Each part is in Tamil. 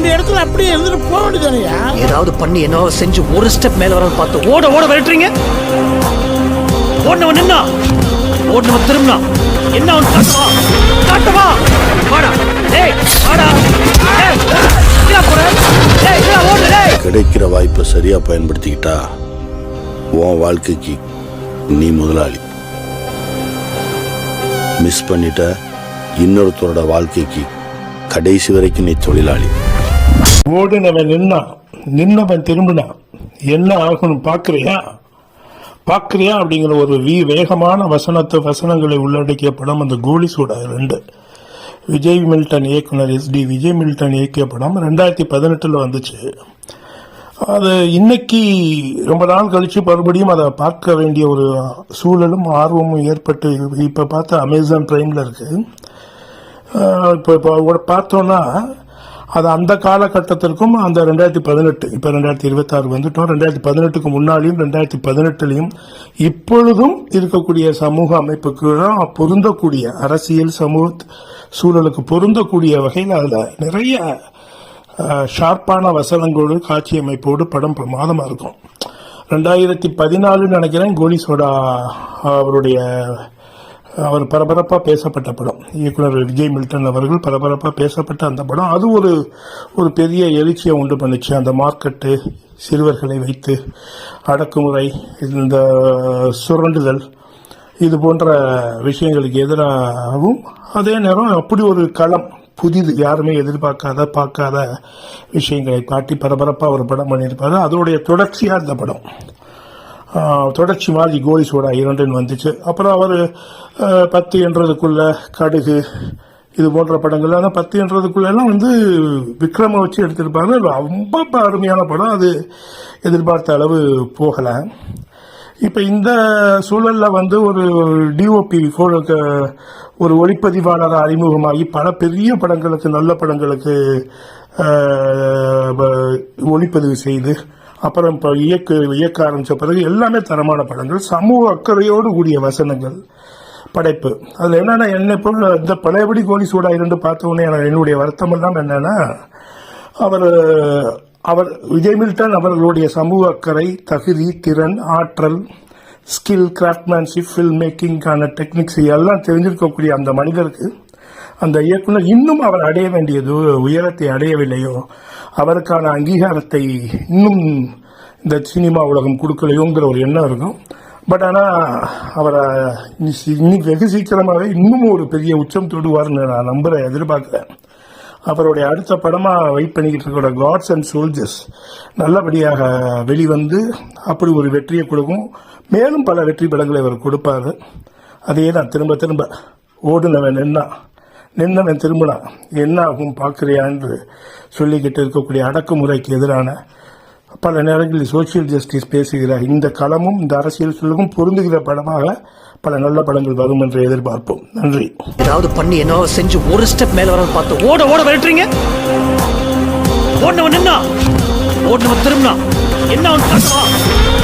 வேண்டிய இடத்துல அப்படியே இருந்துட்டு போக வேண்டியதானையா? ஏதாவது பண்ணி என்ன செஞ்சு ஒரு ஸ்டெப் மேல வர பார்த்து ஓட ஓட விரட்டுறீங்க. ஓடுனவன் நின்னா, ஓடுனவன் திரும்பினா என்ன அவன் காட்டுவா காட்டுவா. வாடா டேய் வாடா டேய் கீழ போற டேய் கீழ ஓடு டேய். கிடைக்கிற வாய்ப்பை சரியா பயன்படுத்திக்கிட்டா உன் வாழ்க்கைக்கு நீ முதலாளி. மிஸ் பண்ணிட்ட இன்னொருத்தரோட வாழ்க்கைக்கு கடைசி வரைக்கும் நீ தொழிலாளி. ஓடுனவன் நின்னவன் திரும்பினா என்ன ஆகணும் பாக்குறியா அப்படிங்கிற ஒரு வேகமான வசனங்களை உள்ளடக்கிய படம் அந்த கோலி சோடா 2. விஜய் மில்டன் இயக்குனர் SD விஜய் மில்டன் இயக்கிய படம் 2018 வந்துச்சு. அது இன்னைக்கு ரொம்ப நாள் கழிச்சு மறுபடியும் அதை பார்க்க வேண்டிய ஒரு சூழலும் ஆர்வமும் ஏற்பட்டு இப்ப பார்த்த அமேசான் பிரைம்ல இருக்கு. இப்போ பார்த்தோம்னா அது அந்த காலகட்டத்திற்கும் அந்த 2018 இப்போ 2026 வந்துட்டோம். 2018க்கு முன்னாடியும் 2018லையும் இப்பொழுதும் இருக்கக்கூடிய சமூக அமைப்புக்கு பொருந்தக்கூடிய அரசியல் சமூக சூழலுக்கு பொருந்தக்கூடிய வகையில் அதில் நிறைய ஷார்ப்பான வசனங்களோடு காட்சி அமைப்போடு படம் பிரமாதமா இருக்கும். 2014 நினைக்கிறேன் கோலி சோடா அவர் பரபரப்பா பேசப்பட்ட படம். இயக்குனர் விஜய் மில்டன் அவர்கள் பரபரப்பா பேசப்பட்ட அந்த படம் அது ஒரு பெரிய எழுச்சியை உண்டு பண்ணுச்சு. அந்த மார்க்கெட்டு, சிறுவர்களை வைத்து அடக்குமுறை, இந்த சுரண்டுதல், இது போன்ற விஷயங்களுக்கு எதிராகவும் அதே நேரம் அப்படி ஒரு களம், புதிது, யாருமே பார்க்காத விஷயங்களை காட்டி பரபரப்பா ஒரு படம் பண்ணியிருப்பாரு. அதோடைய தொடர்ச்சியா இந்த படம் தொடர்ச்சி மாதிரி கோலி சோடா 2 வந்துச்சு. அப்புறம் அவர் 10 என்றதுக்குள்ள, கடுகு, இது போன்ற படங்கள். ஆனால் 10 என்றதுக்குள்ள எல்லாம் விக்ரம வச்சு எடுத்திருப்பாங்க. ரொம்ப அருமையான படம். அது எதிர்பார்த்த அளவு போகலை. இப்போ இந்த சூழல்ல ஒரு டிஓபி ஒரு ஒளிப்பதிவாளர் அறிமுகமாகி பல பெரிய படங்களுக்கு, நல்ல படங்களுக்கு ஒளிப்பதிவு செய்து அப்புறம் இப்போ இயக்க ஆரம்பிச்ச பிறகு எல்லாமே தரமான படங்கள், சமூக அக்கறையோடு கூடிய வசனங்கள், படைப்பு. அதுல என்னன்னா, என்ன போல இந்த பழையபடி கோலி சோடா 2 பார்த்த உடனே என்னுடைய வருத்தம் எல்லாம் என்னன்னா, அவர் விஜய் மில்டன் அவர்களுடைய சமூக அக்கறை, தகுதி, திறன், ஆற்றல், ஸ்கில், கிராஃப்ட்மேன்ஷிப், ஃபில்ம் மேக்கிங்கான டெக்னிக்ஸ் எல்லாம் தெரிஞ்சிருக்கக்கூடிய அந்த மனிதருக்கு அந்த இயக்குனர் இன்னும் அவர் அடைய வேண்டியது உயரத்தை அடையவில்லையோ, அவருக்கான அங்கீகாரத்தை இன்னும் இந்த சினிமா உலகம் கொடுக்கலையோங்கிற ஒரு எண்ணம் இருக்கும். பட் ஆனால் அவரை இன்னைக்கு வெகு சீக்கிரமாகவே இன்னும் ஒரு பெரிய உச்சம் தொடுவார்னு நான் எதிர்பார்க்கிறேன். அவருடைய அடுத்த படமாக வெயிட் பண்ணிக்கிட்டு இருக்கிற காட்ஸ் அண்ட் சோல்ஜர்ஸ் நல்லபடியாக வெளிவந்து அப்படி ஒரு வெற்றியை கொடுக்கும். மேலும் பல வெற்றி படங்களை அவர் கொடுப்பாரு. அதையே நான் திரும்ப ஓடுனவன் நின்னவன் திரும்பினா என்ன ஆகும் பார்க்கிறியா என்று சொல்லிக்கிட்டு இருக்கக்கூடிய அடக்குமுறைக்கு எதிரான பல நேரங்களில் சோசியல் ஜஸ்டிஸ் பேசுகிற இந்த களமும் இந்த அரசியல் சொல்லுக்கும் பொருந்துகிற படமாக பல நல்ல படங்கள் வரும் என்று எதிர்பார்ப்போம். நன்றி. ஏதாவது பண்ணி என்ன செஞ்சு ஒரு ஸ்டெப் மேல வர பார்த்து ஓட ஓட விரட்டுறீங்க. ஓடுனவன் நின்னா, ஓடுனவன் திரும்பினா என்ன அவன் காட்டுவா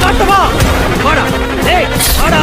காட்டுவா. வாடா டேய் வாடா